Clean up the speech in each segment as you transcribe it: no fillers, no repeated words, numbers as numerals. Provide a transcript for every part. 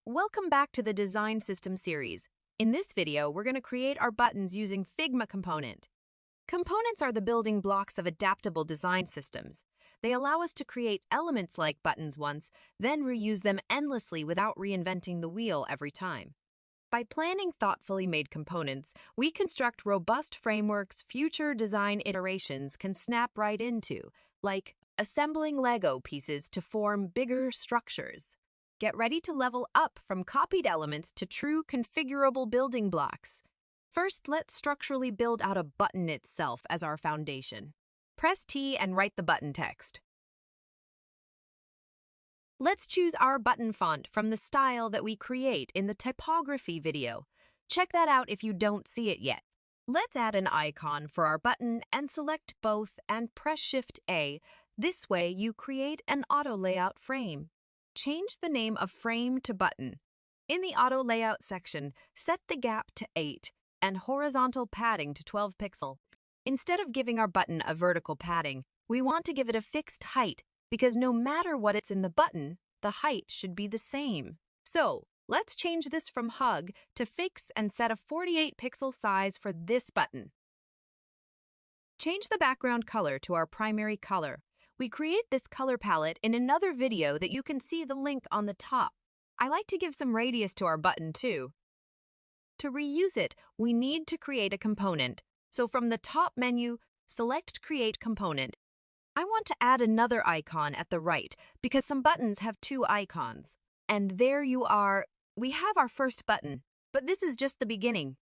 Welcome back to the Design System series. In this video, we're going to create our buttons using Figma component. Components are the building blocks of adaptable design systems. They allow us to create elements like buttons once, then reuse them endlessly without reinventing the wheel every time. By planning thoughtfully made components, we construct robust frameworks future design iterations can snap right into, like assembling Lego pieces to form bigger structures. Get ready to level up from copied elements to true configurable building blocks. First, let's structurally build out a button itself as our foundation. Press T and write the button text. Let's choose our button font from the style that we create in the typography video. Check that out if you don't see it yet. Let's add an icon for our button and select both and press Shift-A. This way, you create an auto layout frame. Change the name of frame to button. In the auto layout section, set the gap to 8 and horizontal padding to 12 pixel. Instead of giving our button a vertical padding, we want to give it a fixed height because no matter what it's in the button, the height should be the same. So, let's change this from hug to fix and set a 48 pixel size for this button. Change the background color to our primary color. We create this color palette in another video that you can see the link on the top. I like to give some radius to our button too. To reuse it, we need to create a component. So from the top menu, select Create Component. I want to add another icon at the right because some buttons have two icons. And there you are. We have our first button, but this is just the beginning.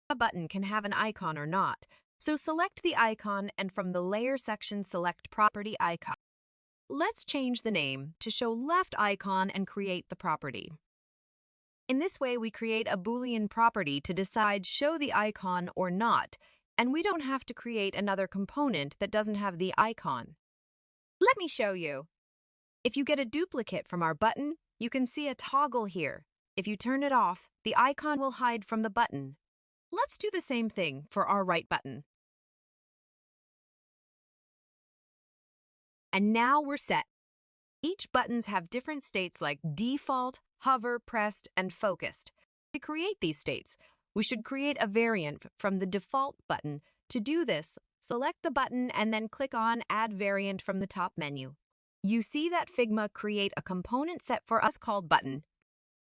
A button can have an icon or not. So select the icon and from the Layer section select Property Icon. Let's change the name to Show Left Icon and create the property. In this way, we create a Boolean property to decide show the icon or not, and we don't have to create another component that doesn't have the icon. Let me show you. If you get a duplicate from our button, you can see a toggle here. If you turn it off, the icon will hide from the button. Let's do the same thing for our right button. And now we're set. Each buttons have different states like default, hover, pressed, and focused. To create these states, we should create a variant from the default button. To do this, select the button and then click on Add Variant from the top menu. You see that Figma create a component set for us called button.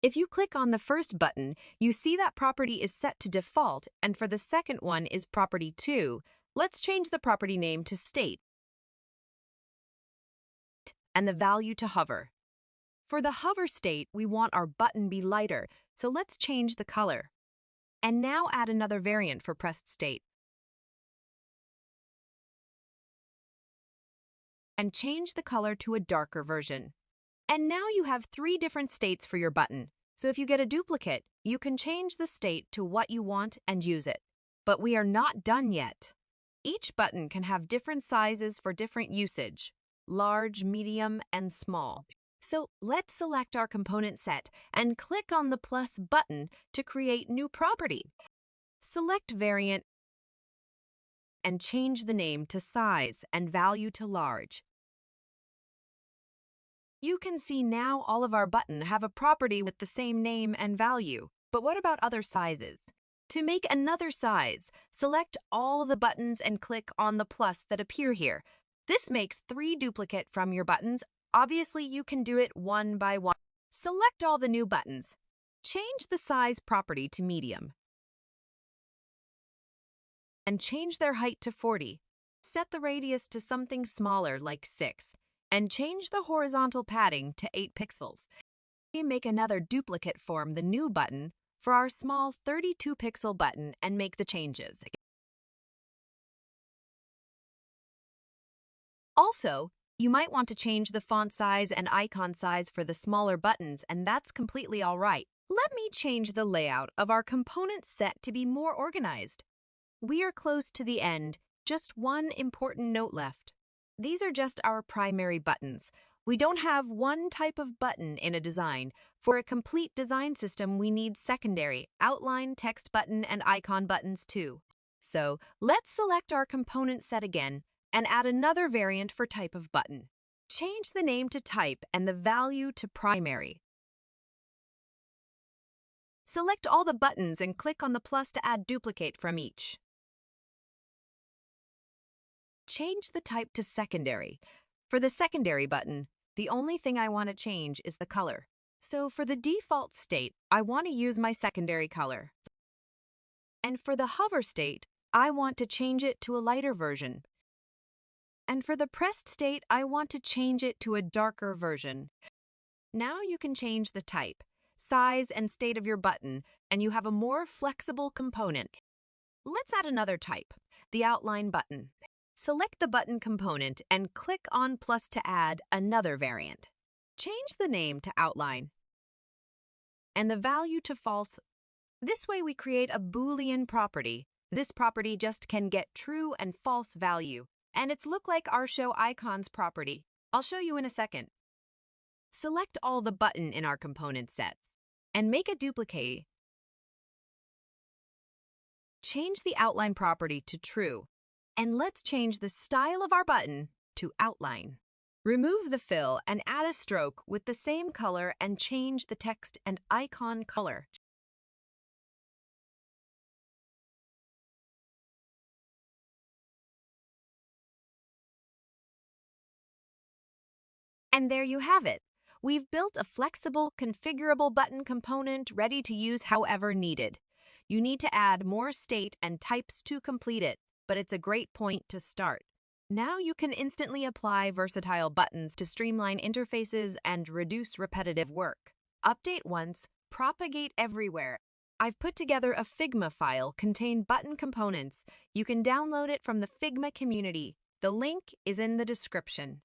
If you click on the first button, you see that property is set to default, and for the second one is property 2. Let's change the property name to state and the value to hover. For the hover state, we want our button be lighter, so let's change the color. And now add another variant for pressed state. And change the color to a darker version. And now you have 3 different states for your button. So if you get a duplicate, you can change the state to what you want and use it. But we are not done yet. Each button can have different sizes for different usage, large, medium, and small. So let's select our component set and click on the plus button to create new property. Select variant and change the name to size and value to large. You can see now all of our buttons have a property with the same name and value. But what about other sizes? To make another size, select all the buttons and click on the plus that appear here. This makes 3 duplicate from your buttons. Obviously, you can do it one by one. Select all the new buttons. Change the size property to medium. And change their height to 40. Set the radius to something smaller like 6. And change the horizontal padding to 8 pixels. We make another duplicate form the new button for our small 32 pixel button and make the changes. Also, you might want to change the font size and icon size for the smaller buttons, and that's completely all right. Let me change the layout of our component set to be more organized. We are close to the end. Just one important note left. These are just our primary buttons. We don't have one type of button in a design. For a complete design system, we need secondary, outline, text button, and icon buttons too. So let's select our component set again and add another variant for type of button. Change the name to type and the value to primary. Select all the buttons and click on the plus to add duplicate from each. Change the type to secondary. For the secondary button, the only thing I want to change is the color. So for the default state, I want to use my secondary color. And for the hover state, I want to change it to a lighter version. And for the pressed state, I want to change it to a darker version. Now you can change the type, size, and state of your button, and you have a more flexible component. Let's add another type, the outline button. Select the button component and click on plus to add another variant. Change the name to outline and the value to false. This way we create a Boolean property. This property just can get true and false value, and it's look like our show icons property. I'll show you in a second. Select all the button in our component sets and make a duplicate. Change the outline property to true, and let's change the style of our button to outline. Remove the fill and add a stroke with the same color and change the text and icon color. And there you have it. We've built a flexible, configurable button component ready to use however needed. You need to add more state and types to complete it, but it's a great point to start. Now you can instantly apply versatile buttons to streamline interfaces and reduce repetitive work. Update once, propagate everywhere. I've put together a Figma file containing button components. You can download it from the Figma community. The link is in the description.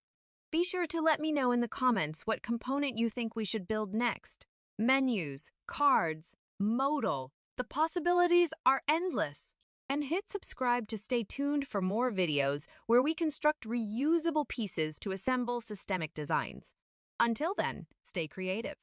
Be sure to let me know in the comments what component you think we should build next. Menus, cards, modal. The possibilities are endless. And hit subscribe to stay tuned for more videos where we construct reusable pieces to assemble systemic designs. Until then, stay creative.